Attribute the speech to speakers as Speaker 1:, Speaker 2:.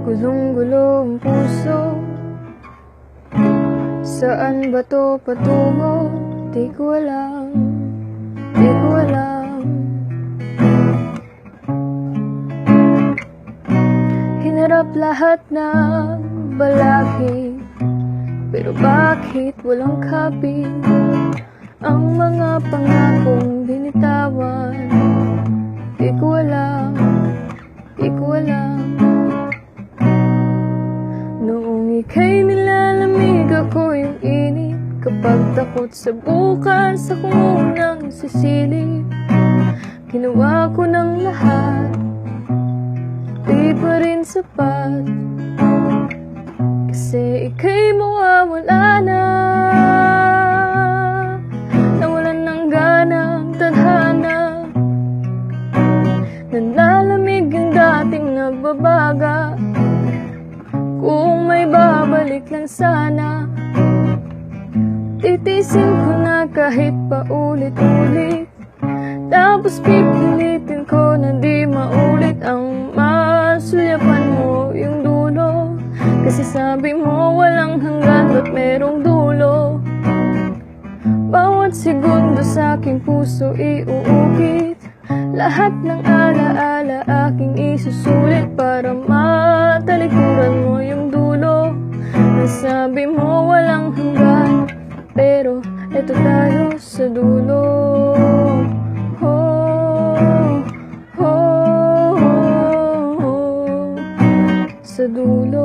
Speaker 1: Gulong-gulo ang puso, saan ba to patungo? Di ko alam, di ko alam. Hinarap lahat ng balakid, pero bakit walang kapit ang mga pangakong binitawan? Di ko alam, di ko alam. Noong ika'y nilalamig ako yung init, kapag takot sa bukas ako munang sisilip. Ginawa ko ng lahat, di pa rin sapat, kasi ika'y mawawala na. Nawalan ng ganang tadhana, nanlalamig yung dating nagbabaga. Kung may babalik lang sana, titisin ko na kahit paulit-ulit. Tapos pipilitin ko na di maulit ang masulyapan mo yung dulo. Kasi sabi mo walang hanggan, ba't merong dulo? Bawat segundo sa aking puso iuukit, lahat ng alaala aking isusulit para matalikuran mo yung dulo. Nasabi mo walang hanggan, pero eto tayo sa dulo. Oh, oh, oh, oh, sa dulo.